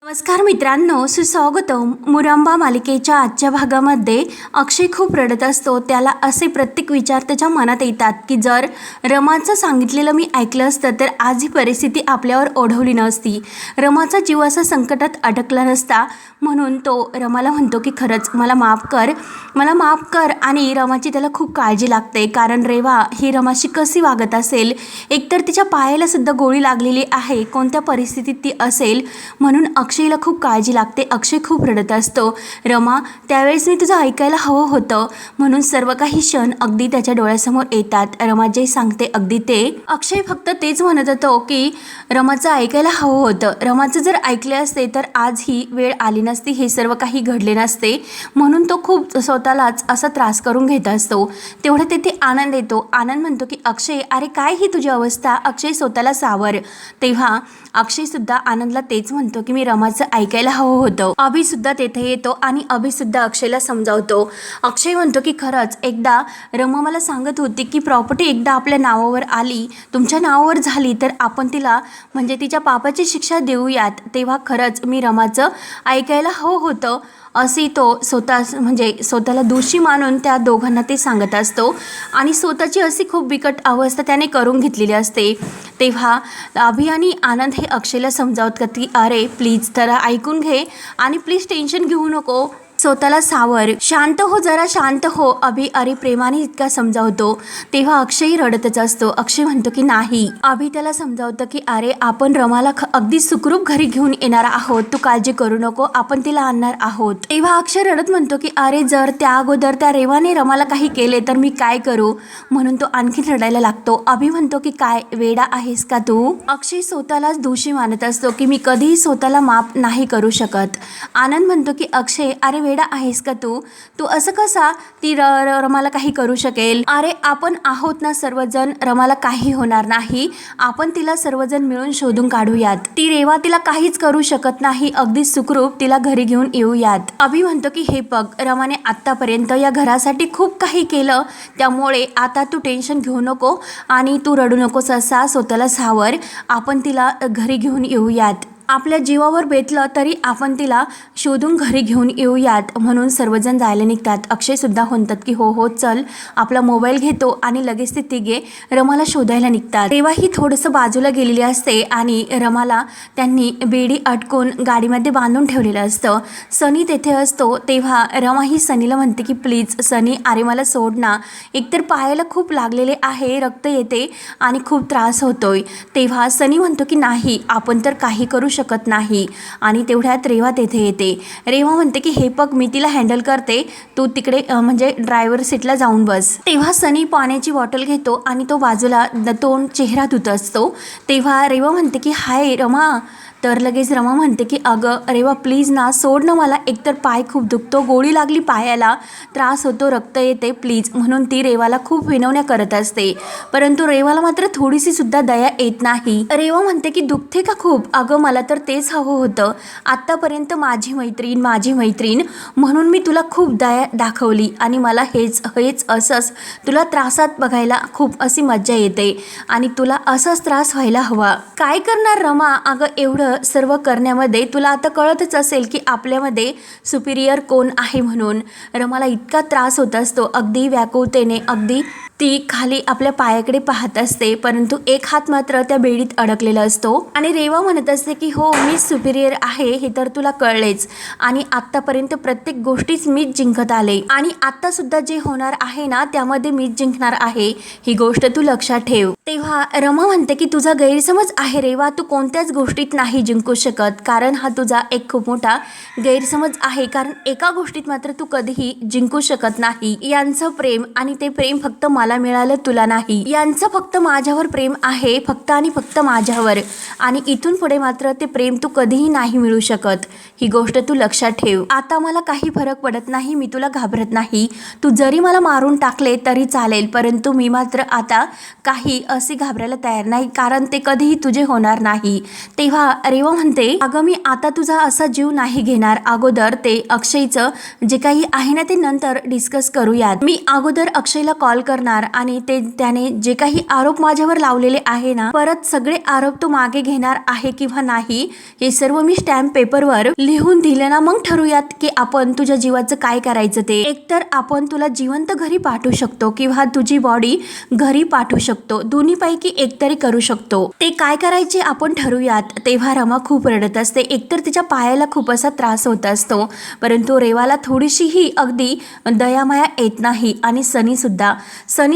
नमस्कार मित्रांनो, सुस्वागतम. मुरंबा मालिकेच्या आजच्या भागामध्ये अक्षय खूप रडत असतो. त्याला असे प्रत्येक विचार त्याच्या मनात येतात की जर रमाचं सांगितलेलं मी ऐकलं असतं तर आज ही परिस्थिती आपल्यावर ओढवली नसती, रमाचा जीव असा संकटात अडकला नसता. म्हणून तो रमाला म्हणतो की खरंच मला माफ कर. आणि रमाची त्याला खूप काळजी लागते, कारण रेवा ही रमाशी कशी वागत असेल. एकतर तिच्या पायाला सुद्धा गोळी लागलेली आहे, कोणत्या परिस्थितीत ती असेल, म्हणून अक्षयला खूप काळजी लागते. अक्षय खूप रडत असतो. रमा, त्यावेळेस मी तुझं ऐकायला हवं होतं, म्हणून सर्व काही क्षण अगदी त्याच्या डोळ्यासमोर येतात. रमा जे सांगते अगदी ते. अक्षय फक्त तेच म्हणत होतो की रमाचं ऐकायला हवं होतं. रमाचं जर ऐकले असते तर आज ही वेळ आली नसती, हे सर्व काही घडले नसते. म्हणून तो खूप स्वतःलाच असा त्रास करून घेत असतो. तेवढं तेथे आनंद येतो. आनंद म्हणतो की अक्षय, अरे काय ही तुझी अवस्था, अक्षय स्वतःला सावर. तेव्हा अक्षयसुद्धा आनंदला तेच म्हणतो की मी रमाचं ऐकायला हवं होतं. अभिसुद्धा तेथे येतो आणि अभिसुद्धा अक्षयला समजावतो. अक्षय म्हणतो की खरंच एकदा रमा मला सांगत होती की प्रॉपर्टी एकदा आपल्या नावावर आली, तुमच्या नावावर झाली तर आपण तिला म्हणजे तिच्या पापाची शिक्षा देऊयात. तेव्हा खरंच मी रमाचं ऐकायला हवं होतं, असे तो स्वतःला दोषी मानून त्या दोघांना ते सांगत असतो. आणि स्वतःची अशी खूप बिकट अवस्था त्याने करून घेतलेली असते. तेव्हा अभि आणि आनंद हे अक्षयला समजावतात की अरे प्लीज जरा ऐकून घे आणि प्लीज टेन्शन घेऊ नको, स्वतःला सावर, शांत हो, जरा शांत हो. अभि अरे प्रेमाने इतका समजावतो. तेव्हा अक्षयही रडतच असतो. अक्षय म्हणतो की नाही. अभि त्याला समजावतं की अरे आपण रमाला अगदी सुखरूप घरी घेऊन येणार आहोत, तू काळजी करू नको, आपण तिला आणणार आहोत. तेव्हा अक्षय रडत म्हणतो की अरे जर त्या अगोदर त्या रेवाने रमाला काही केले तर मी काय करू, म्हणून तो आणखी रडायला लागतो. अभि म्हणतो की काय वेडा आहेस का तू. अक्षय स्वतःलाच दोषी मानत असतो की मी कधीही स्वतःला माफ नाही करू शकत. आनंद म्हणतो की अक्षय अरे वेडा आहेस का तू असं कसा ती रमाला काही करू शकेल. अरे आपण आहोत ना सर्वजण, रमाला काही होणार नाही, आपण तिला सर्वजण मिळून शोधून काढूयात. ती रेवा तिला काहीच करू शकत नाही, अगदी सुखरूप तिला घरी घेऊन येऊयात. अभि म्हणतो की हे बघ, रमाने आतापर्यंत या घरासाठी खूप काही केलं, त्यामुळे आता तू टेन्शन घेऊ नको आणि तू रडू नकोस, असा स्वतःला सावर, आपण तिला घरी घेऊन येऊयात. आपल्या जीवावर बेतलं तरी आपण तिला शोधून घरी घेऊन येऊयात. म्हणून सर्वजण जायला निघतात. अक्षयसुद्धा म्हणतात की हो चल. आपला मोबाईल घेतो आणि लगेच ते तिघे रमाला शोधायला निघतात. तेव्हा ही थोडंसं बाजूला गेलेली असते आणि रमाला त्यांनी बेडी अटकून गाडीमध्ये बांधून ठेवलेलं असतं. सनी तेथे असतो. तेव्हा रमा ही सनीला म्हणते की प्लीज सनी, अरे मला सोड ना, एकतर पायाला खूप लागलेले आहे, रक्त येते आणि खूप त्रास होतोय. तेव्हा सनी म्हणतो की नाही, आपण तर काही करू शकत नाही. आणि तेवढ्यात रेवा तेथे येते. रेवा म्हणते की हे बघ, मी तिला हँडल करते, तू तिकडे म्हणजे ड्रायव्हर सीटला जाऊन बस. तेव्हा सनी पाण्याची बॉटल घेतो आणि तो बाजूला तोंड चेहरा धुत असतो. तेव्हा रेवा म्हणते की हाय रमा. तर लगेच रमा म्हणते की अगं रेवा प्लीज ना, सोड ना मला, एकतर पाय खूप दुखतो, गोळी लागली पायाला, त्रास होतो, रक्त येते, प्लीज. म्हणून ती रेवाला खूप विनवण्या करत असते. परंतु रेवाला मात्र थोडीशी सुद्धा दया येत नाही. रेवा म्हणते की दुखते का खूप. अगं मला तर तेच हवं होतं, आत्तापर्यंत माझी मैत्रीण म्हणून मी तुला खूप दया दाखवली आणि मला हेच असंच तुला त्रासात बघायला खूप अशी मज्जा येते आणि तुला असाच त्रास व्हायला हवा. काय करणार रमा, अगं एवढं सर्व करण्यामध्ये तुला आता कळतच असेल की आपल्यामध्ये सुपिरियर कोण आहे म्हणून. रमाला इतका त्रास होत असतो, अगदी व्याकुळतेने, अगदी ती खाली आपल्या पायाकडे पाहत असते, परंतु एक हात मात्र त्या बेडीत अडकलेला असतो. आणि रेवा म्हणत असते की हो मी सुपिरियर आहे, हे तर तुला कळलेच, आणि आत्तापर्यंत प्रत्येक गोष्टीच मीच जिंकत आले आणि आत्ता सुद्धा जे होणार आहे ना त्यामध्ये मीच जिंकणार आहे, ही गोष्ट तू लक्षात ठेव. तेव्हा रमा म्हणते की तुझा गैरसमज आहे रेवा, तू कोणत्याच गोष्टीत नाही जिंकू शकत, कारण हा तुझा एक खूप मोठा गैरसमज आहे. कारण एका गोष्टीत मात्र तू कधीही जिंकू शकत नाही. यांचं प्रेम, आणि ते प्रेम फक्त मला मिळालं, तुला नाही. यांचं फक्त माझ्यावर प्रेम आहे, फक्त आणि फक्त माझ्यावर, आणि इथून पुढे मात्र ते प्रेम तू कधीही नाही मिळू शकत, ही गोष्ट तू लक्षात ठेव. आता मला काही फरक पडत नाही, मी तुला घाबरत नाही, तू जरी मला मारून टाकले तरी चालेल, परंतु मी मात्र आता काही असे घाबरायला तयार नाही, कारण ते कधीही तुझे होणार नाही. तेव्हा रेवा म्हणते, अगं मी आता तुझा असा जीव नाही घेणार, अगोदर ते अक्षयचं जे काही आहे ना ते नंतर डिस्कस करूयात. मी अगोदर अक्षयला कॉल करणार आणि त्याने जे काही आरोप माझ्यावर लावलेले आहे ना, परत सगळे आरोप तो मागे घेणार आहे किंवा नाही हे सर्व मी स्टॅम्प पेपरवर लिहून दिले ना, मग ठरवूयात की आपण तुझ्या जीवाचं काय करायचं ते. एकतर आपण तुला जिवंत घरी पाठवू शकतो किंवा तुझी बॉडी घरी पाठवू शकतो, दोन्ही पैकी एक तरी करू शकतो. ते काय करायचे आपण ठरवूयात. तेव्हा रमा खूप रडत असते. एकतर तिच्या पायाला खूप असा त्रास होत असतो, परंतु रेवाला थोडीशीही अगदी दयामाया येत नाही. आणि सनी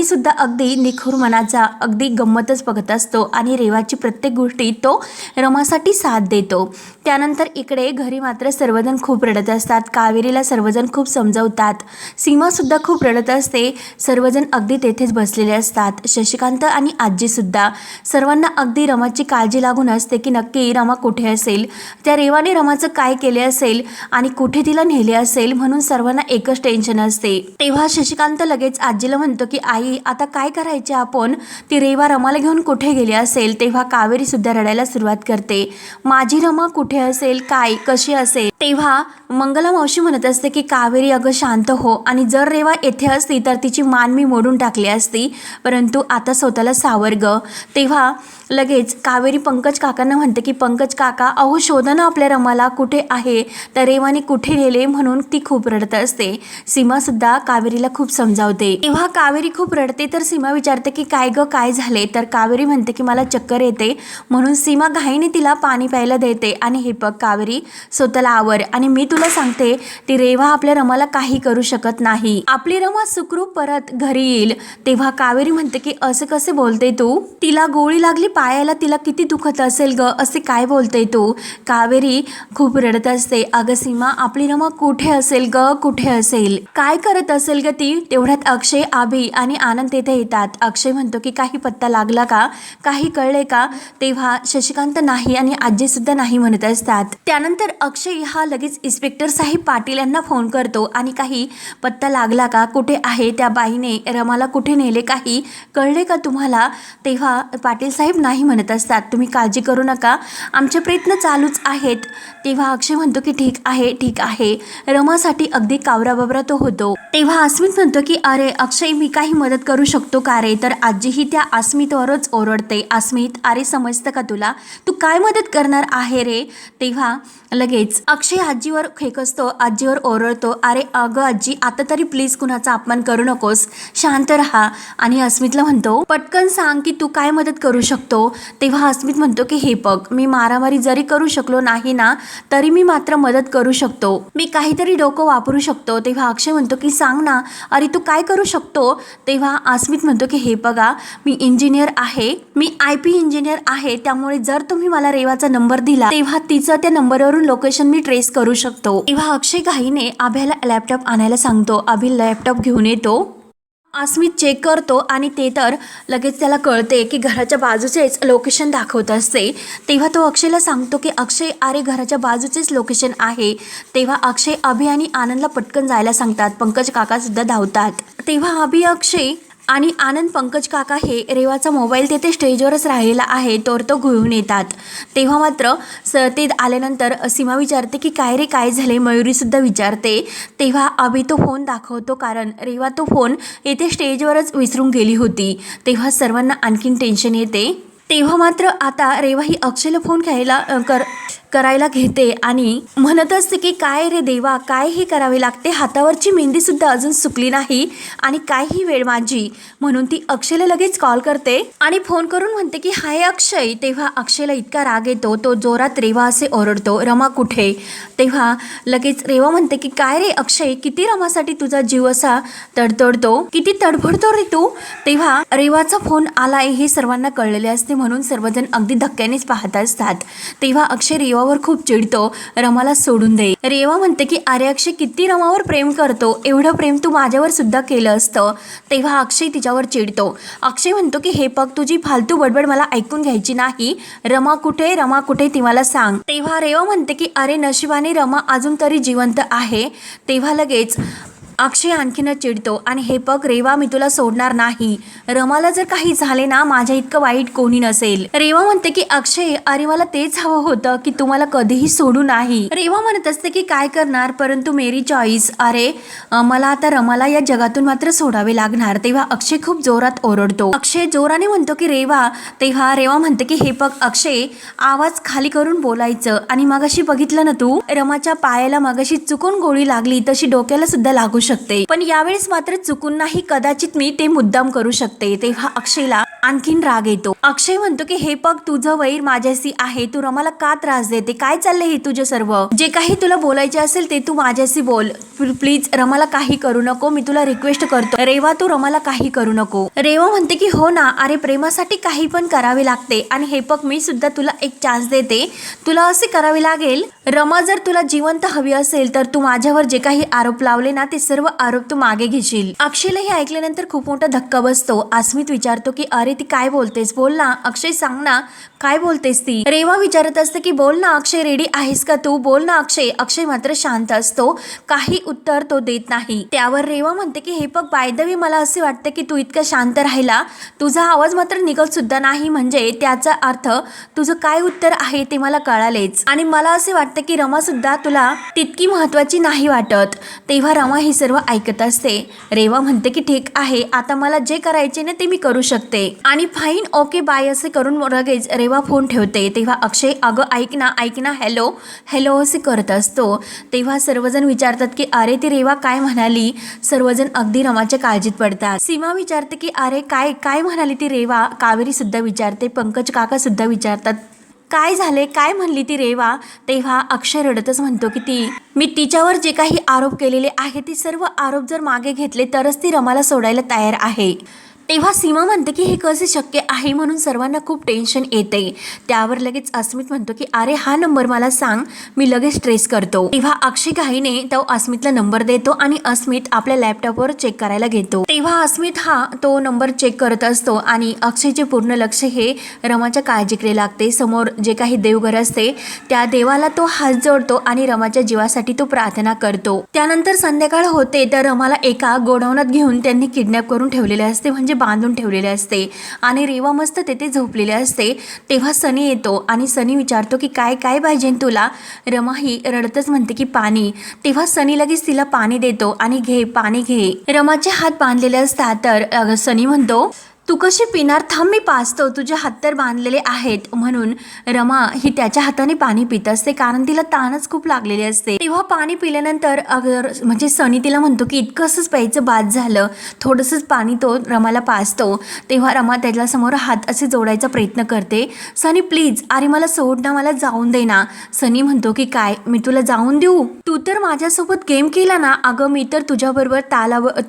सुद्धा अगदी निखूर मनाचा अगदी गंमतच बघत असतो आणि रेवाची प्रत्येक गोष्टी तो रमासाठी साथ देतो. त्यानंतर इकडे घरी मात्र सर्वजण खूप रडत असतात. कावेरीला सर्वजण खूप समजवतात. सीमा सुद्धा खूप रडत असते. सर्वजण अगदी तेथेच बसलेले असतात. शशिकांत आणि आजी सुद्धा. सर्वांना अगदी रमाची काळजी लागून असते की नक्की रमा कुठे असेल, त्या रेवाने रमाचं काय केले असेल आणि कुठे तिला नेले असेल, म्हणून सर्वांना एकच टेन्शन असते. तेव्हा शशिकांत लगेच आजीला म्हणतो की आई आता काय करायचे आपण, ती रेवा रमाला घेऊन कुठे गेली असेल. तेव्हा कावेरी सुद्धा रडायला सुरुवात करते. माझी रमा कुठे असेल, काय कशी असेल. तेव्हा मंगला मावशी म्हणत असते की कावेरी अगं शांत हो, आणि जर रेवा येथे असती तर तिची मान मी मोडून टाकली असती, परंतु आता स्वतःला सावर ग. तेव्हा लगेच कावेरी पंकज काकांना म्हणते की पंकज काका अहो शोधा ना आपल्या रमाला, कुठे आहे, तर रेवाने कुठे नेले, म्हणून ती खूप रडत असते. सीमा सुद्धा कावेरीला खूप समजावते. तेव्हा कावेरी खूप रडते तर सीमा विचारते की काय ग काय झाले, तर कावेरी म्हणते की मला चक्कर येते, म्हणून सीमा घाईने तिला पाणी प्यायला देते. आणि हे बघ कावेरी स्वतःला आवर, आणि मी तुला सांगते ती रेवा आपल्या रमाला काही करू शकत नाही, आपली रमा सुखरूप परत घरी येईल. तेव्हा कावेरी म्हणते की असं कसे बोलते तू, तिला गोळी लागली पायाला, तिला किती दुखत असेल ग, असे काय बोलते तू. कावेरी खूप रडत असते. अगं सीमा आपली रमा कुठे असेल ग, कुठे असेल, काय करत असेल ग ती. तेवढ्यात अक्षय, आभी आणि आनंद तेथे येतात. अक्षय म्हणतो की काही पत्ता लागला का, काही कळले का. तेव्हा शशिकांत नाही आणि आजी सुद्धा नाही म्हणत असतात. त्यानंतर अक्षय हा लगेच इन्स्पेक्टर साहेब पाटील यांना फोन करतो आणि काही पत्ता लागला का, कुठे आहे त्या बाईने रमाला, कुठे नेले, काही कळले का तुम्हाला. तेव्हा पाटील साहेब नाही म्हणत असतात. तुम्ही काळजी करू नका, आमचे प्रयत्न चालूच आहेत. तेव्हा अक्षय म्हणतो की ठीक आहे. रमासाठी अगदी कावराबाबरा तो होतो. तेव्हा अस्मित म्हणतो की अरे अक्षय मी काही मदत करू शकतो का रे, तर आजीही त्या अस्मितवरच ओरडते. अस्मित अरे समजतं का तुला, तू काय मदत करणार आहे रे. तेव्हा लगेच अक्षय आजीवर खेकसतो, आजीवर ओरडतो. अरे अगं आजी आता तरी प्लीज कुणाचा अपमान करू नकोस, शांत राहा. आणि अस्मितला म्हणतो पटकन सांग की तू काय मदत करू शकतो. तेव्हा अस्मित म्हणतो की हे बघ मी मारामारी जरी करू शकलो नाही ना, तरी मी मात्र मदत करू शकतो, मी काहीतरी डोकं वापरू शकतो. तेव्हा अक्षय म्हणतो की सांग ना, अरे तू काय करू शकतो. तेव्हा अस्मित म्हणतो की हे बघा मी इंजिनियर आहे, मी IP इंजिनियर आहे, त्यामुळे जर तुम्ही मला रेवाचा नंबर दिला तेव्हा तिचं त्या नंबरवरून लोकेशन मी ट्रेस करू शकतो. तेव्हा अक्षय घाईने आभ्याला लॅपटॉप आणायला सांगतो. अभि लॅपटॉप घेऊन येतो. अस्मित चेक करतो आणि ते तर लगेच त्याला कळते की घराच्या बाजूचेच लोकेशन दाखवत असते. तेव्हा तो अक्षयला सांगतो की अक्षय अरे घराच्या बाजूचेच लोकेशन आहे. तेव्हा अक्षय अभि आणि आनंदला पटकन जायला सांगतात. पंकज काका सुद्धा धावतात. तेव्हा अभि, अक्षय आणि आनंद, पंकज काका हे रेवाचा मोबाईल तेथे स्टेजवरच राहिलेला आहे तर तो घेऊन येतात. तेव्हा मात्र ते आल्यानंतर सीमा विचारते की काय रे काय झाले, मयुरी सुद्धा विचारते. तेव्हा अभि तो फोन दाखवतो, कारण रेवा तो फोन येथे स्टेजवरच विसरून गेली होती. तेव्हा सर्वांना आणखीन टेन्शन येते. तेव्हा मात्र आता रेवा ही अक्षयला फोन करायला घेते आणि म्हणत असते की काय रे देवा, काय हे करावे लागते, हातावरची मेहंदी सुद्धा अजून सुकली नाही आणि काय ही वेळ माझी. म्हणून ती अक्षयला लगेच कॉल करते आणि फोन करून म्हणते की हाय अक्षय. तेव्हा अक्षयला इतका राग येतो, तो जोरात रेवा असे ओरडतो, रमा कुठे. तेव्हा लगेच रेवा म्हणते की काय रे अक्षय, किती रमासाठी तुझा जीव असा तडतडतो, किती तडफडतो रे तू. तेव्हा रेवाचा फोन आलाय हे सर्वांना कळलेले असते, म्हणून सर्वजण अगदी धक्क्यानेच पाहत असतात. तेव्हा अक्षय रेवावर खूप चिडतो, रमाला सोडून दे. रेवा म्हणते की अरे अक्षय किती रमावर प्रेम करतो, एवढं प्रेम तू माझ्यावर सुद्धा केलं असतं. तेव्हा अक्षय तिच्यावर चिडतो. अक्षय म्हणतो की हे बघ तुझी फालतू बडबड मला ऐकून घ्यायची नाही, रमा कुठे ती मला सांग. तेव्हा रेवा म्हणते की अरे नशिबाने रमा अजून तरी जिवंत आहे. तेव्हा लगेच अक्षय आणखीनच चिडतो आणि हे बघ रेवा, मी तुला सोडणार नाही. रमाला जर काही झाले ना, माझ्या इतकं वाईट कोणी नसेल. रेवा म्हणते की अक्षय, अरे मला तेच हवं होतं की तुम्हाला कधीही सोडू नाही. रेवा म्हणत असते की काय करणार, परंतु मेरी चॉईस. अरे मला आता रमाला या जगातून मात्र सोडावे लागणार. तेव्हा अक्षय खूप जोरात ओरडतो. अक्षय जोराने म्हणतो की रेवा. तेव्हा रेवा म्हणते की हे बघ अक्षय, आवाज खाली करून बोलायचं. आणि मगाशी बघितलं ना तू, रमाच्या पायाला मगाशी चुकून गोळी लागली तशी डोक्याला सुद्धा लागू शकते, पण यावेळेस मात्र चुकून नाही, कदाचित मी ते मुद्दाम करू शकते. तेव्हा अक्षयला आणखीन राग येतो. अक्षय म्हणतो की हे बघ, तुझं वैर माझ्याशी आहे, तू रमाला का त्रास देते, काय चाललंय हे तुझे सर्व. जे काही तुला बोलायचे असेल ते तू माझ्याशी बोल. प्लीज रमाला काही करू नको, मी तुला रिक्वेस्ट करतो. रेवा, तू रमाला काही करू नको. रेवा म्हणते की हो ना, अरे प्रेमासाठी काही पण करावे लागते. आणि हे बघ, मी सुद्धा तुला एक चान्स देते, तुला असे करावे लागेल. रमा, जर तुला जिवंत हवी असेल तर तू माझ्यावर जे काही आरोप लावले ना, ते सर्व आरोप तू मागे घेशील. अक्षयला हे ऐकल्यानंतर खूप मोठा धक्का बसतो. अस्मित विचारतो की अरे ती काय बोलतेस, बोल ना अक्षय, सांग ना काय बोलतेस ती. रेवा विचारत असते की बोल ना अक्षय, रेडी आहेस का तू, बोल ना अक्षय. अक्षय मात्र शांत असतो, काही उत्तर तो देत नाही. त्यावर रेवा म्हणते की हे बघ, बाय द वे मला असे वाटते की तू इतका शांत राहिला, तुझा आवाज मात्र निघत सुद्धा नाही, म्हणजे त्याचा अर्थ तुझं काय उत्तर आहे ते मला कळालेच. आणि मला असे वाटते की रमा सुद्धा तुला तितकी महत्वाची नाही वाटत. तेव्हा रमा हे सर्व ऐकत असते. रेवा म्हणते की ठीक आहे, आता मला जे करायचे ना ते मी करू शकते. आणि फाईन, ओके बाय असे करून लगेच रेवा फोन ठेवते. तेव्हा अक्षय, अगं ऐक ना ऐक ना, हॅलो हॅलो असे करत असतो. तेव्हा सर्वजण विचारतात की अरे ती रेवा काय म्हणाली. सर्वजण अगदी रमाच्या काळजीत पडतात. सीमा विचारते की अरे काय काय म्हणाली ती रेवा. कावेरी सुद्धा विचारते, पंकज काका सुद्धा विचारतात काय झाले, काय म्हणली ती रेवा. तेव्हा अक्षय रडतच म्हणतो की मी तिच्यावर जे काही आरोप केलेले आहे ते सर्व आरोप जर मागे घेतले तरच ती रमाला सोडायला तयार आहे. तेव्हा सीमा म्हणते की हे कसे शक्य आहे, म्हणून सर्वांना खूप टेन्शन येते. त्यावर लगेच अस्मित म्हणतो की अरे हा नंबर मला सांग, मी लगेच ट्रेस करतो. तेव्हा अक्षय घाईने तो अस्मितला नंबर देतो आणि अस्मित आपल्या लॅपटॉपवर चेक करायला घेतो. तेव्हा अस्मित हा तो नंबर चेक करत असतो आणि अक्षयचे पूर्ण लक्ष हे रमाच्या काळजीकडे लागते. समोर जे काही देवघर असते त्या देवाला तो हात जोडतो आणि रमाच्या जीवासाठी तो प्रार्थना करतो. त्यानंतर संध्याकाळ होते तर रमाला एका गोडाऊनात घेऊन त्यांनी किडनॅप करून ठेवलेले असते, म्हणजे बांधून ठेवलेले असते. आणि रेवा मस्त तेथे झोपलेले असते. तेव्हा सनी येतो आणि सनी विचारतो की काय काय पाहिजे तुला. रमा ही रडतच म्हणते की पाणी. तेव्हा सनी लगेच तिला पाणी देतो आणि घे पाणी घे. रमाचे हात बांधलेले असतात तर सनी म्हणतो तू कशी पिणार, थांब मी पाजतो, तुझे हात तर बांधलेले आहेत. म्हणून रमा ही त्याच्या हाताने पाणी पित असते, कारण तिला ताणच खूप लागलेली असते. तेव्हा पाणी पिल्यानंतर म्हणजे सनी तिला म्हणतो की इतकंच प्यायचं बाद झालं, थोडंसंच पाणी तो रमाला पाजतो. तेव्हा रमा त्याच्या समोर हात असे जोडायचा प्रयत्न करते. सनी प्लीज, अरे मला सोड ना, मला जाऊन दे ना. सनी म्हणतो की काय, मी तुला जाऊन देऊ, तू तर माझ्यासोबत गेम केला ना. अगं मी तर तुझ्याबरोबर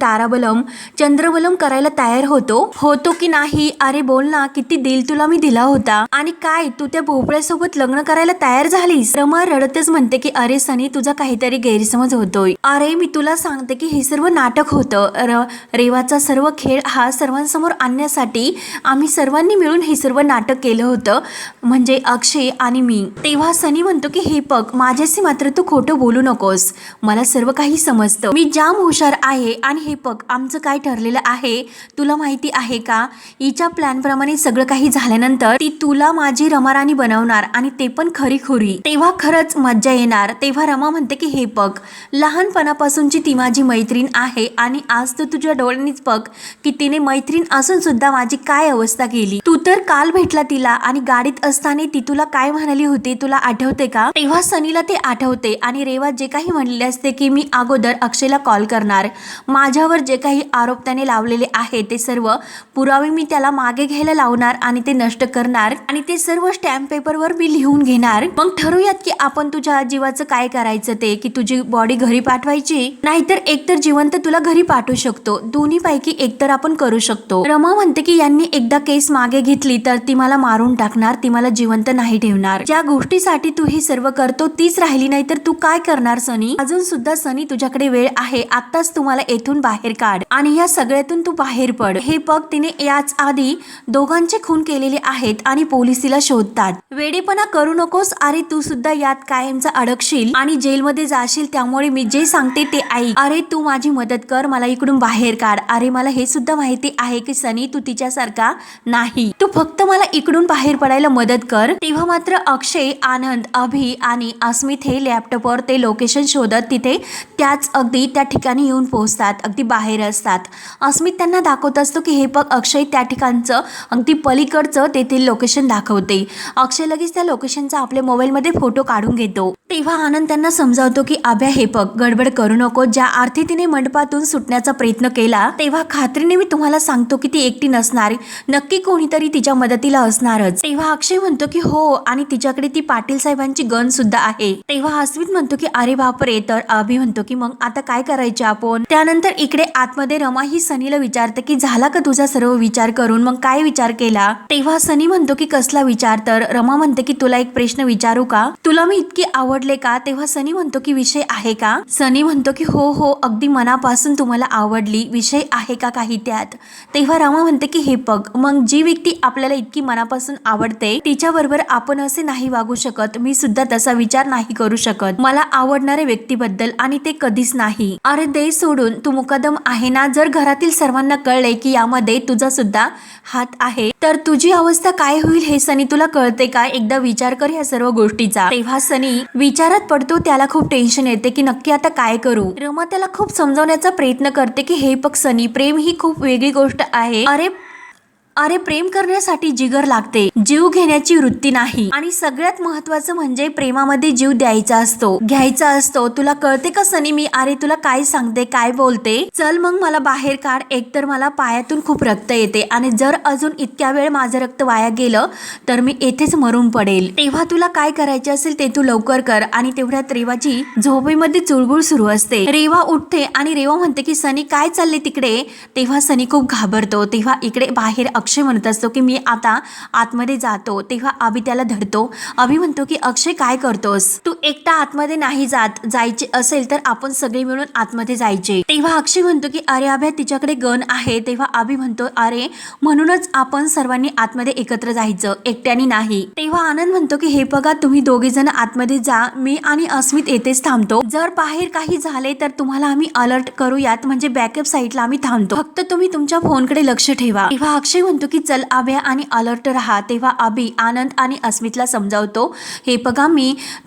ताराबलम चंद्रबलम करायला तयार होतो की नाही. अरे बोल ना, किती दिल तुला मी दिला होता, आणि काय तू त्या भोपळ्यासोबत लग्न करायला तयार झालीस. रमा रडतच म्हणते की अरे सनी, तुझा काहीतरी गैरसमज होतोय. अरे मी तुला सांगते की हे सर्व नाटक होतं. रेवाचा सर्व खेळ हा सर्वांसमोर आणण्यासाठी आम्ही सर्वांनी मिळून हे सर्व नाटक केलं होतं, म्हणजे अक्षय आणि मी. तेव्हा सनी म्हणतो की हे बघ, माझ्याशी मात्र तू खोटं बोलू नकोस, मला सर्व काही समजतं, मी जाम हुशार आहे. आणि हे बघ, आमचं काय ठरलेलं आहे तुला माहिती आहे का. हिच्या प्लॅन प्रमाणे सगळं काही झाल्यानंतर ती तुला माझी रमाराणी बनवणार, आणि ते पण खरीखुरी. तेव्हा खरंच मज्जा येणार. तेव्हा रमा म्हणते की हे बघ, लहानपणापासूनची ती माझी मैत्रीण आहे, आणि आज तू तुझ्या डोळ्यांनीच बघ की तिने मैत्रीण असून सुद्धा माझी काय अवस्था केली. तू तर काल भेटला तिला, आणि गाडीत असताना ती तुला काय म्हणाली होती तुला आठवते का. तेव्हा सनीला ते आठवते, आणि रेवा जे काही म्हणलेले असते की मी अगोदर अक्षयला कॉल करणार, माझ्यावर जे काही आरोप त्याने लावलेले आहे ते सर्व पुरावे मी त्याला मागे घ्यायला लावणार, आणि ते नष्ट करणार, आणि ते सर्व स्टॅम्प पेपरवर मी लिहून घेणार. मग ठरवूयात की आपण तुझ्या जीवाचं काय करायचं ते, की तुझी बॉडी घरी पाठवायची, नाहीतर एकतर जिवंत तुला घरी पाठवू शकतो, दोन्ही पैकी एकतर आपण करू शकतो. रमा म्हणते की यांनी एकदा केस मागे घेतली तर ती मला मारून टाकणार, ती मला जिवंत नाही ठेवणार. ज्या गोष्टीसाठी तू हे सर्व करतो तीच राहिली नाही तर तू काय करणार होणार सनी? अजून सुद्धा सनी तुझ्याकडे वेळ आहे, आताच तुम्हाला येथून बाहेर काढ आणि या सगळ्यातून तू बाहेर पड. हे बघ, तिने याच आधी दोघांचे खून केलेले आहेत आणि पोलीस तिला शोधतात. वेडेपणा करू नकोस. अरे तू सुद्धा यात कायमचा अडकशील आणि जेलमध्ये जाशील, त्यामुळे मी जे सांगते ते ऐक. अरे तू माझी मदत कर, मला इकडून बाहेर काढ. अरे मला हे सुद्धा माहिती आहे की सनी तू तिच्यासारखा नाही, तू फक्त मला इकडून बाहेर पडायला मदत कर. तेव्हा मात्र अक्षय, आनंद, अभि आणि अस्मित हे लॅपटॉपवर ते लोकेशन शोधत तिथे त्याच अगदी त्या ठिकाणी येऊन पोहोचतात. अगदी बाहेर असतात. अस्मित त्यांना दाखवत असतो की हे बघ अक्षय त्या ठिकाणचं अगदी पलीकडचं तेथील लोकेशन दाखवते. अक्षय लगेच त्या लोकेशनचा आपल्या मोबाईलमध्ये फोटो काढून घेतो. तेव्हा आनंद त्यांना समजावतो की अभ्या हे बघ, गडबड करू नको. ज्या अर्थी तिने मंडपातून सुटण्याचा प्रयत्न केला तेव्हा खात्रीने मी तुम्हाला सांगतो की ती एकटी नसणार, नक्की कोणीतरी तिच्या मदतीला असणारच. तेव्हा अक्षय म्हणतो की हो, आणि तिच्याकडे ती पाटील साहेबांची गन सुद्धा आहे. तेव्हा अस्मित म्हणतो की अरे बापरे. तर अभि म्हणतो की मग आता काय करायचे आपण? त्यानंतर इकडे आतमध्ये रमा ही सनीला विचारते की झाला का तुझा सर्व विचार करून? मग काय विचार केला? तेव्हा सनी म्हणतो की कसला विचार? तर रमा म्हणते की तुला एक प्रश्न विचारू का? तुला मी इतकी आवडले का? तेव्हा सनी म्हणतो की विषय आहे का? सनी म्हणतो की हो हो, अगदी मनापासून तुम्हाला आवडली, विषय आहे का काही त्यात? तेव्हा रमा म्हणते की हे बघ, मग जी व्यक्ती आपल्याला इतकी मनापासून आवडते तिच्या बरोबर आपण असे नाही वागू शकत. मी सुद्धा तसा विचार नाही करू शकत मला आवडणाऱ्या व्यक्तीबद्दल, आणि ते कधीच नाही. अरे दे सोडून, तू मुकदम आहे ना. जर घरातील सर्वांना कळले की यामध्ये तुझा सुद्धा हात आहे तर तुझी अवस्था काय होईल हे सनी तुला कळते का? एकदा विचार कर या सर्व गोष्टीचा. तेव्हा सनी विचारात पडतो. त्याला खूप टेन्शन येते की नक्की आता काय करू. रमा त्याला खूप समजावण्याचा प्रयत्न करते की हे बघ सनी, प्रेम ही खूप वेगळी गोष्ट आहे. अरे प्रेम करण्यासाठी जिगर लागते, जीव घेण्याची वृत्ती नाही. आणि सगळ्यात महत्वाचं म्हणजे प्रेमामध्ये जीव द्यायचा असतो, घ्यायचा असतो. तुला कळते का सनी? मी अरे तुला काय सांगते, काय बोलते? चल मग मला बाहेर काढ. एकतर मला पायातून खूप रक्त येते आणि जर अजून इतक्या वेळ माझं रक्त वाया गेलं तर मी येथेच मरून पडेल. तेव्हा तुला काय करायचे असेल ते तू लवकर कर. आणि तेवढ्यात रेवाची झोपेमध्ये चुळबुळ सुरू असते. रेवा उठते आणि रेवा म्हणते की सनी काय चालले तिकडे? तेव्हा सनी खूप घाबरतो. तेव्हा इकडे बाहेर अक्षय म्हणत असतो की मी आता आतमध्ये जातो. तेव्हा अभि त्याला धरतो. अभि म्हणतो की अक्षय काय करतोस? तू एकटा आतमध्ये नाही जात, जायचे असेल तर आपण सगळे मिळून आतमध्ये जायचे. तेव्हा अक्षय म्हणतो की अरे अभ्या तिच्याकडे गन आहे. तेव्हा अभि म्हणतो अरे म्हणूनच आपण सर्वांनी आतमध्ये एकत्र जायचं, एकट्याने नाही. तेव्हा आनंद म्हणतो की हे बघा, तुम्ही दोघे जण आतमध्ये जा, मी आणि अस्मित येथेच थांबतो. जर बाहेर काही झाले तर तुम्हाला आम्ही अलर्ट करूयात, म्हणजे बॅकअप साईडला आम्ही थांबतो. फक्त तुम्ही तुमच्या फोनकडे लक्ष ठेवा. तेव्हा अक्षय म्हणतो की चल अभ्या आणि अलर्ट राहा. तेव्हा अभि आनंद आणि अस्मितला समजावतो हे बघा,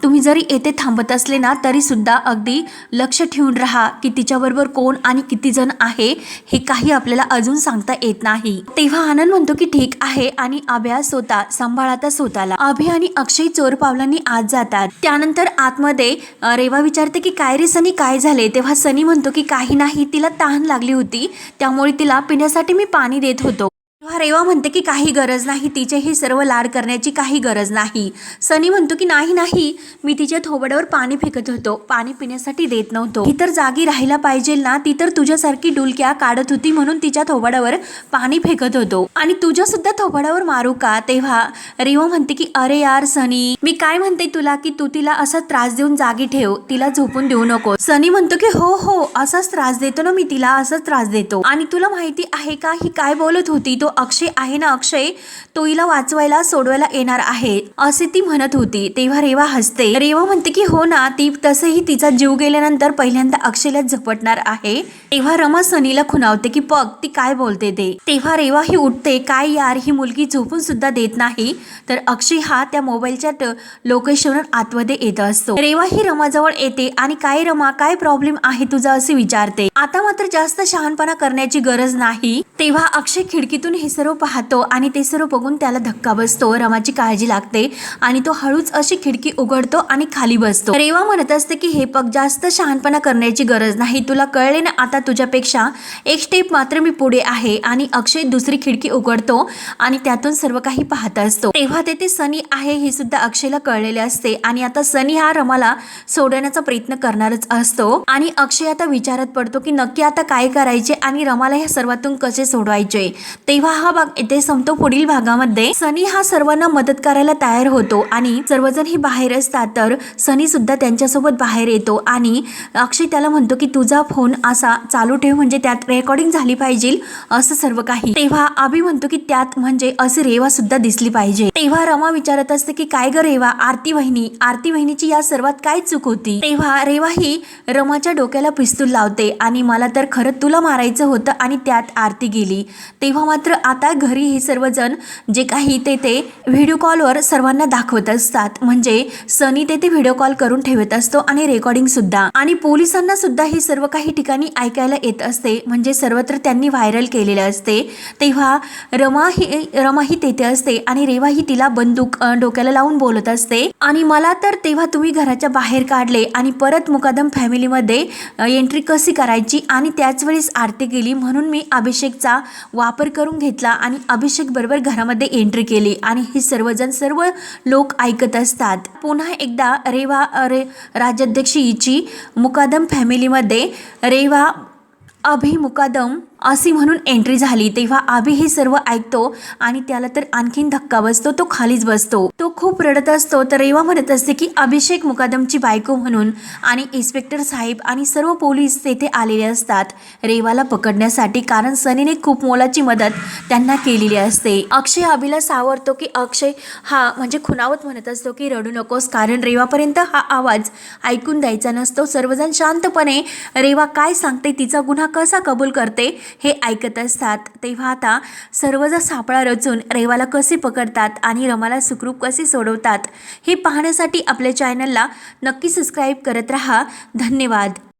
तुम्ही जरी येथे थांबत असले ना तरी सुद्धा अगदी लक्ष ठेवून राहा की तिच्याबरोबर कोण आणि किती जण आहे हे काही आपल्याला अजून सांगता येत नाही. तेव्हा आनंद म्हणतो की ठीक आहे आणि अभ्या सांभाळता स्वतःला. अभि आणि अक्षय चोर पावलांनी आत जातात. त्यानंतर आतमध्ये रेवा विचारते की काय रे सनी, काय झाले? तेव्हा सनी म्हणतो की काही नाही, तिला तहान लागली होती त्यामुळे तिला पिण्यासाठी मी पाणी देत होतो. तेव्हा रेवा म्हणते की काही गरज नाही, तिचे हे सर्व लाड करण्याची काही गरज नाही. सनी म्हणतो की नाही, मी तिच्या थोबड्यावर पाणी फेकत होतो, पाणी पिण्यासाठी देत नव्हतो. ही तर जागी राहायला पाहिजे ना, ती तर तुझ्यासारखी डुलक्या काढत होती म्हणून तिच्या थोबड्यावर पाणी फेकत होतो, आणि तुझ्या सुद्धा थोबड्यावर मारू का? तेव्हा रेवा म्हणते की अरे यार सनी, मी काय म्हणते तुला की तू तिला असा त्रास देऊन जागी ठेव, तिला झोपून देऊ नको. सनी म्हणतो की हो असाच त्रास देतो ना मी तिला, असाच त्रास देतो. आणि तुला माहिती आहे का ही काय बोलत होती? तो अक्षय आहे ना, अक्षय तो हिला वाचवायला सोडवायला येणार आहे असे ती म्हणत होती. तेव्हा रेवा हसते. रेवा म्हणते की हो ना, ती तसंही तिचा जीव गेल्यानंतर पहिल्यांदा अक्षयला झपटणार आहे. तेव्हा रमा सनीला खुणावते की बघ ती काय बोलते ते. तेव्हा रेवा ही उठते. काय यार, ही मुलगी झोपून सुद्धा देत नाही. तर अक्षय हा त्या मोबाईलच्या लोकेशनवर आतमध्ये येत असतो. रेवा ही रमाजवळ येते आणि काय रमा, काय प्रॉब्लेम आहे तुझा असे विचारते. आता मात्र जास्त शहाणपणा करण्याची गरज नाही. तेव्हा अक्षय खिडकीतून हे सर्व पाहतो आणि ते सर्व बघून त्याला धक्का बसतो. रमाची काळजी लागते आणि तो हळूच अशी खिडकी उघडतो आणि खाली बसतो. रेवा म्हणत असते की हे बघ, जास्त शहाणपणा करण्याची गरज नाही, तुला कळले ना आता, तुझ्यापेक्षा एक स्टेप मात्र मी पुढे आहे. आणि अक्षय दुसरी खिडकी उघडतो आणि त्यातून सर्व काही पाहत असतो. तेव्हा तेथे सनी आहे हे सुद्धा अक्षयला कळलेले असते आणि आता सनी हा रमाला सोडवण्याचा प्रयत्न करणारच असतो. आणि अक्षय आता विचारात पडतो की नक्की आता काय करायचे आणि रमाला ह्या सर्वातून कसे सोडवायचे। तेव्हा हा भाग इथे संपतो। पुढील भागामध्ये सनी हा सर्वांना मदत करायला तयार होतो आणि सर्वजण ही बाहेर असतात तर सनी सुद्धा त्यांच्यासोबत बाहेर येतो आणि अक्षय त्याला म्हणतो की तुझा फोन असा चालू ठेव म्हणजे त्यात रेकॉर्डिंग झाली पाहिजे असं सर्व काही। तेव्हा अभि म्हणतो की त्यात म्हणजे असे रेवा सुद्धा दिसली पाहिजे। तेव्हा रमा विचारत असते की काय ग रेवा, आरती वहिनीची या सर्वात काय चूक होती। तेव्हा रेवा ही रमाच्या डोक्याला पिस्तूल लावते आणि मला तर खरंच तुला मारायचं होतं आणि त्यात आरती गेली। तेव्हा मात्र आता घरी हे सर्वजण जे काही ते व्हिडिओ कॉलवर सर्वांना दाखवत असतात म्हणजे सनी ते व्हिडिओ कॉल करून ठेवत असतो आणि रेकॉर्डिंग सुद्धा आणि पोलिसांना सुद्धा हे सर्व काही ठिकाणी ऐकायला येत असते म्हणजे सर्वत्र त्यांनी व्हायरल केलेले असते। तेव्हा रमा ही तेथे असते आणि रेवा ही तिला बंदूक डोक्याला लावून बोलत असते आणि मला तर तेव्हा तुम्ही घराच्या बाहेर काढले आणि परत मुकादम फॅमिलीमध्ये एंट्री कशी करायची आणि त्याच वेळेस आरती गेली म्हणून मी अभिषेकचा वापर करून घेतला आणि अभिषेक बरोबर घरामध्ये एंट्री केली आणि हे सर्व लोक ऐकत असतात। पुन्हा एकदा रेवा राज्याध्यक्ष हिची मुकादम फॅमिलीमध्ये रेवा अभि मुकादम अशी म्हणून एंट्री झाली। तेव्हा अभि हे सर्व ऐकतो आणि त्याला तर आणखीन धक्का बसतो, तो खालीच बसतो, तो खूप रडत असतो। तर रेवा म्हणत असते की अभिषेक मुकादमची बायको म्हणून आणि इन्स्पेक्टर साहेब आणि सर्व पोलीस तेथे आलेले असतात रेवाला पकडण्यासाठी कारण सनीने खूप मोलाची मदत त्यांना केलेली असते। अक्षय अभिला सावरतो की अक्षय हा म्हणजे खुणावत म्हणत असतो की रडू नकोस कारण रेवापर्यंत हा आवाज ऐकून द्यायचा नसतो। सर्वजण शांतपणे रेवा काय सांगते तिचा गुन्हा कसा कबूल करते हे ऐकत असतात। तेव्हा आता सर्वजण सापळा रचून रेवाला कसे पकडतात आणि रमाला सुखरूप कसे सोडवतात हे पाहण्यासाठी आपल्या चॅनलला नक्की सबस्क्राईब करत राहा। धन्यवाद।